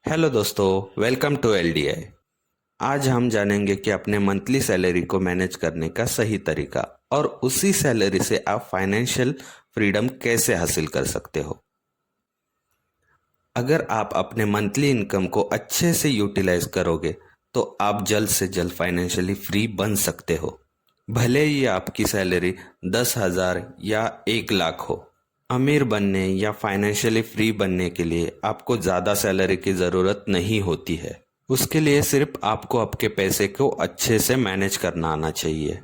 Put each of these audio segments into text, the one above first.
Hello दोस्तों, welcome to एलडीआई। आज हम जानेंगे कि अपने मंथली सैलरी को मैनेज करने का सही तरीका और उसी सैलरी से आप फाइनेंशियल फ्रीडम कैसे हासिल कर सकते हो। अगर आप अपने मंथली इनकम को अच्छे से यूटिलाइज करोगे तो आप जल्द से जल्द फाइनेंशियली फ्री बन सकते हो। भले ही आपकी सैलरी 10,000 या 1 लाख हो। अमीर बनने या फाइनेंशियली फ्री बनने के लिए आपको ज़्यादा सैलरी की ज़रूरत नहीं होती है। उसके लिए सिर्फ आपको आपके पैसे को अच्छे से मैनेज करना आना चाहिए।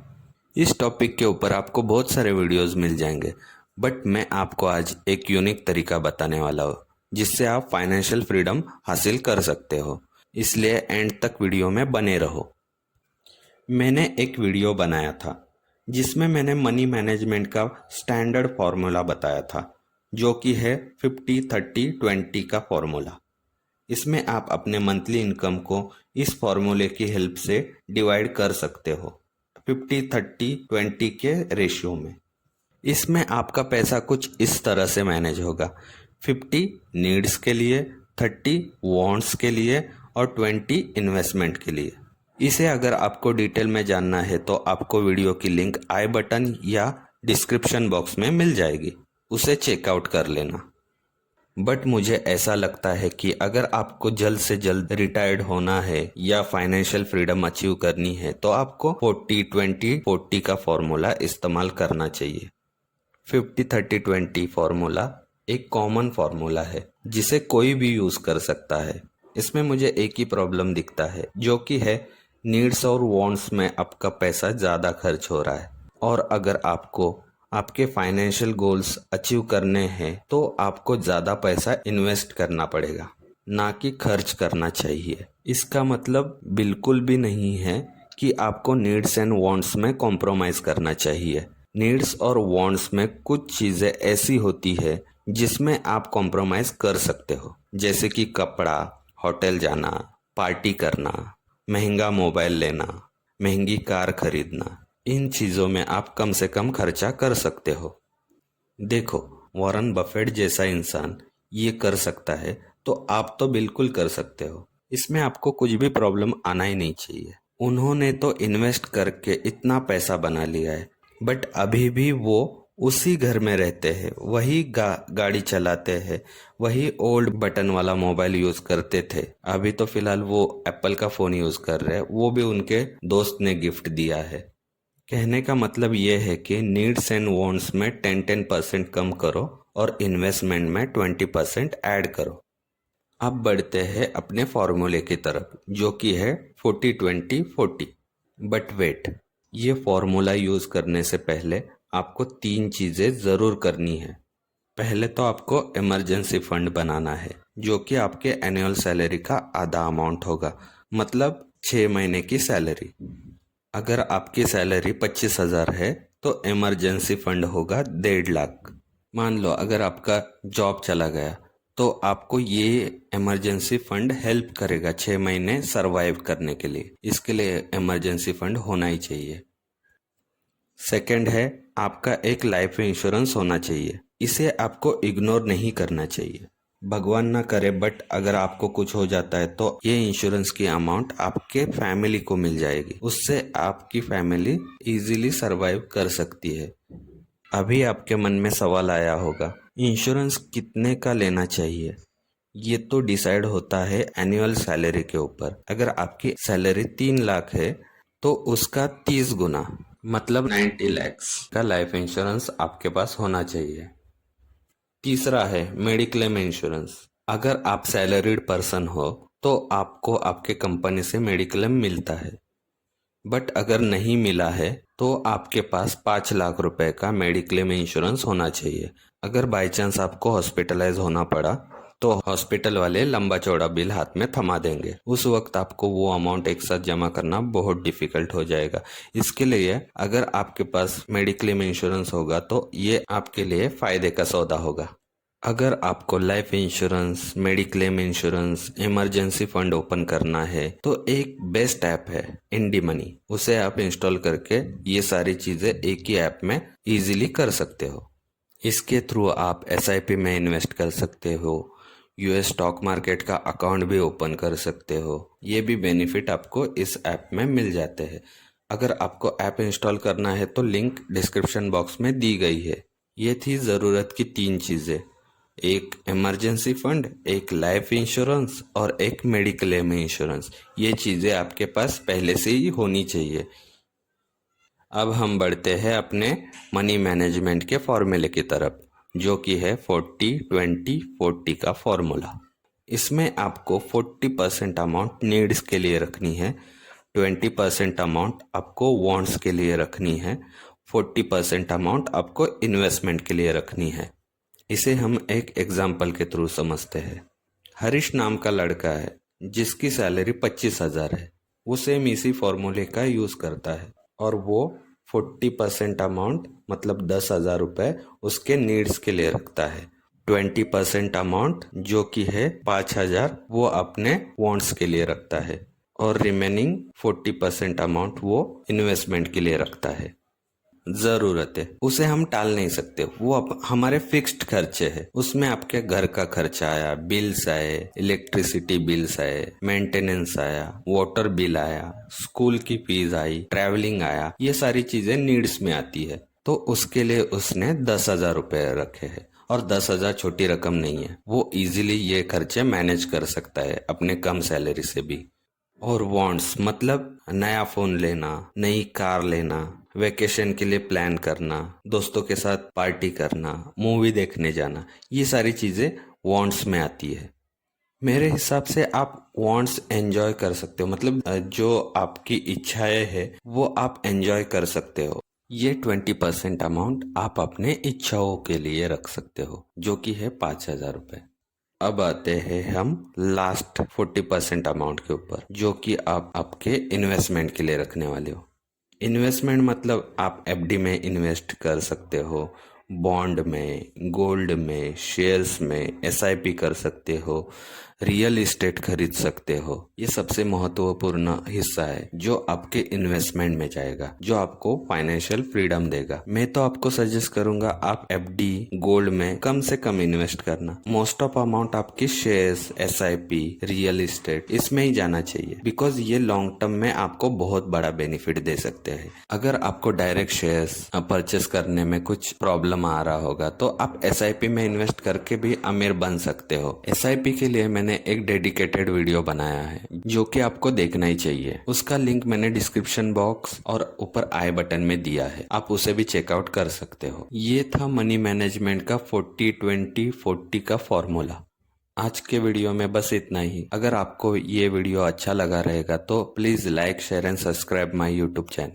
इस टॉपिक के ऊपर आपको बहुत सारे वीडियोस मिल जाएंगे, बट मैं आपको आज एक यूनिक तरीका बताने वाला हूँ जिससे आप फाइनेंशियल फ्रीडम हासिल कर सकते हो। इसलिए एंड तक वीडियो में बने रहो। मैंने एक वीडियो बनाया था जिसमें मैंने मनी मैनेजमेंट का स्टैंडर्ड फॉर्मूला बताया था, जो कि है 50-30-20 का फॉर्मूला। इसमें आप अपने मंथली इनकम को इस फॉर्मूले की हेल्प से डिवाइड कर सकते हो 50-30-20 के रेशियो में। इसमें आपका पैसा कुछ इस तरह से मैनेज होगा: 50 नीड्स के लिए, 30 वांट्स के लिए और 20 इन्वेस्टमेंट के लिए। इसे अगर आपको डिटेल में जानना है तो आपको वीडियो की लिंक आई बटन या डिस्क्रिप्शन बॉक्स में मिल जाएगी, उसे चेकआउट कर लेना। बट मुझे ऐसा लगता है कि अगर आपको जल्द से जल्द रिटायर्ड होना है या फाइनेंशियल फ्रीडम अचीव करनी है तो आपको 40-20-40 का फॉर्मूला इस्तेमाल करना चाहिए। 50-30-20 फॉर्मूला एक कॉमन फॉर्मूला है जिसे कोई भी यूज कर सकता है। इसमें मुझे एक ही प्रॉब्लम दिखता है, जो कि है नीड्स और वांट्स में आपका पैसा ज़्यादा खर्च हो रहा है। और अगर आपको आपके फाइनेंशियल गोल्स अचीव करने हैं तो आपको ज़्यादा पैसा इन्वेस्ट करना पड़ेगा, ना कि खर्च करना चाहिए। इसका मतलब बिल्कुल भी नहीं है कि आपको नीड्स एंड वांट्स में कॉम्प्रोमाइज़ करना चाहिए। नीड्स और वांट्स में कुछ चीज़ें ऐसी होती है जिसमें आप कॉम्प्रोमाइज़ कर सकते हो, जैसे कि कपड़ा, होटल जाना, पार्टी करना, महंगा मोबाइल लेना, महंगी कार खरीदना। इन चीज़ों में आप कम से कम खर्चा कर सकते हो। देखो, वॉरेन बफेट जैसा इंसान ये कर सकता है तो आप तो बिल्कुल कर सकते हो। इसमें आपको कुछ भी प्रॉब्लम आना ही नहीं चाहिए। उन्होंने तो इन्वेस्ट करके इतना पैसा बना लिया है, बट अभी भी वो उसी घर में रहते हैं, वही गाड़ी चलाते हैं, वही ओल्ड बटन वाला मोबाइल यूज करते थे। अभी तो फिलहाल वो एप्पल का फोन यूज कर रहे हैं, वो भी उनके दोस्त ने गिफ्ट दिया है। कहने का मतलब ये है कि नीड्स एंड वांट्स में 10-10% कम करो और इन्वेस्टमेंट में 20% ऐड करो। अब बढ़ते हैं अपने फॉर्मूले की तरफ, जो कि है 40-20-40। बट वेट, ये फॉर्मूला यूज करने से पहले आपको 3 चीजें जरूर करनी है। पहले तो आपको इमरजेंसी फंड बनाना है, जो कि आपके एनुअल सैलरी का आधा अमाउंट होगा, मतलब 6 महीने की सैलरी। अगर आपकी सैलरी 25,000 है तो इमरजेंसी फंड होगा 1.5 लाख। मान लो अगर आपका जॉब चला गया तो आपको ये इमरजेंसी फंड हेल्प करेगा 6 महीने सरवाइव करने के लिए। इसके लिए इमरजेंसी फंड होना ही चाहिए। सेकंड है, आपका एक लाइफ इंश्योरेंस होना चाहिए। इसे आपको इग्नोर नहीं करना चाहिए। भगवान ना करे बट अगर आपको कुछ हो जाता है तो ये इंश्योरेंस की अमाउंट आपके फैमिली को मिल जाएगी। उससे आपकी फैमिली इजीली सरवाइव कर सकती है। अभी आपके मन में सवाल आया होगा, इंश्योरेंस कितने का लेना चाहिए? ये तो डिसाइड होता है एनुअल सैलरी के ऊपर। अगर आपकी सैलरी 3 लाख है तो उसका 30 गुना, मतलब 90 लैक्स का लाइफ इंश्योरेंस आपके पास होना चाहिए। तीसरा है मेडिक्लेम इंश्योरेंस। अगर आप सैलरीड पर्सन हो तो आपको आपके कंपनी से मेडिक्लेम मिलता है, बट अगर नहीं मिला है तो आपके पास 5 लाख रुपए का मेडिक्लेम इंश्योरेंस होना चाहिए। अगर बाई चांस आपको हॉस्पिटलाइज होना पड़ा तो हॉस्पिटल वाले लंबा चौड़ा बिल हाथ में थमा देंगे। उस वक्त आपको वो अमाउंट एक साथ जमा करना बहुत डिफिकल्ट हो जाएगा। इसके लिए अगर आपके पास मेडिक्लेम इंश्योरेंस होगा तो ये आपके लिए फायदे का सौदा होगा। अगर आपको life insurance, mediclaim insurance, emergency fund open करना है तो एक बेस्ट ऐप है इंडी मनी। उसे आप इंस्टॉल करके ये सारी चीजें एक ही ऐप में इजीली कर सकते हो। इसके थ्रू आप एसआईपी में इन्वेस्ट कर सकते हो, यूएस स्टॉक मार्केट का अकाउंट भी ओपन कर सकते हो। ये भी बेनिफिट आपको इस ऐप में मिल जाते हैं। अगर आपको ऐप इंस्टॉल करना है तो लिंक डिस्क्रिप्शन बॉक्स में दी गई है। ये थी ज़रूरत की 3 चीज़ें, एक इमरजेंसी फंड, एक लाइफ इंश्योरेंस और एक मेडिक्लेम इंश्योरेंस। ये चीज़ें आपके पास पहले से ही होनी चाहिए। अब हम बढ़ते हैं अपने मनी मैनेजमेंट के फॉर्मूले की तरफ, जो कि है 40-20-40 का फॉर्मूला। इसमें आपको 40% अमाउंट नीड्स के लिए रखनी है, 20% अमाउंट आपको वांट्स के लिए रखनी है, 40% अमाउंट आपको इन्वेस्टमेंट के लिए रखनी है। इसे हम एक एग्जाम्पल के थ्रू समझते हैं। हरीश नाम का लड़का है जिसकी सैलरी 25,000 है। वो सेम इसी फॉर्मूले का यूज़ करता है और वो 40% अमाउंट मतलब 10,000 रुपये उसके नीड्स के लिए रखता है। 20% अमाउंट जो कि है 5,000 वो अपने वांट्स के लिए रखता है और रिमेनिंग 40% अमाउंट वो इन्वेस्टमेंट के लिए रखता है। ज़रूरत है उसे हम टाल नहीं सकते, वो हमारे फिक्स्ड खर्चे हैं। उसमें आपके घर का खर्चा आया, बिल्स आए, इलेक्ट्रिसिटी बिल्स आए, मेंटेनेंस आया, वाटर बिल आया, स्कूल की फीस आई, ट्रैवलिंग आया, ये सारी चीज़ें नीड्स में आती है। तो उसके लिए उसने 10,000 रुपये रखे हैं और 10,000 छोटी रकम नहीं है। वो इजीली ये खर्चे मैनेज कर सकता है अपने कम सैलरी से भी। और वांट्स मतलब नया फ़ोन लेना, नई कार लेना, वेकेशन के लिए प्लान करना, दोस्तों के साथ पार्टी करना, मूवी देखने जाना, ये सारी चीज़ें वांट्स में आती है। मेरे हिसाब से आप वांट्स एंजॉय कर सकते हो, मतलब जो आपकी इच्छाएं है वो आप एंजॉय कर सकते हो। ये 20% अमाउंट आप अपने इच्छाओं के लिए रख सकते हो, जो कि है 5,000 रुपये। अब आते हैं हम लास्ट 40% अमाउंट के ऊपर, जो कि आप आपके इन्वेस्टमेंट के लिए रखने वाले हो। इन्वेस्टमेंट मतलब आप एफडी में इन्वेस्ट कर सकते हो, बॉन्ड में, गोल्ड में, शेयर्स में, एसआईपी कर सकते हो, रियल इस्टेट खरीद सकते हो। ये सबसे महत्वपूर्ण हिस्सा है जो आपके इन्वेस्टमेंट में जाएगा, जो आपको फाइनेंशियल फ्रीडम देगा। मैं तो आपको सजेस्ट करूंगा आप एफडी, गोल्ड में कम से कम इन्वेस्ट करना। मोस्ट ऑफ अमाउंट आपकी शेयर्स, एसआईपी, रियल इस्टेट इसमें ही जाना चाहिए, बिकॉज ये लॉन्ग टर्म में आपको बहुत बड़ा बेनिफिट दे सकते हैं। अगर आपको डायरेक्ट शेयर्स परचेस करने में कुछ प्रॉब्लम आ रहा होगा तो आप एसआईपी में इन्वेस्ट करके भी अमीर बन सकते हो। एसआईपी के लिए मैंने एक डेडिकेटेड वीडियो बनाया है जो कि आपको देखना ही चाहिए। उसका लिंक मैंने डिस्क्रिप्शन बॉक्स और ऊपर आई बटन में दिया है, आप उसे भी चेकआउट कर सकते हो। ये था मनी मैनेजमेंट का 40-20-40 का फॉर्मूला। आज के वीडियो में बस इतना ही। अगर आपको ये वीडियो अच्छा लगा रहेगा तो please like, share and subscribe my YouTube channel.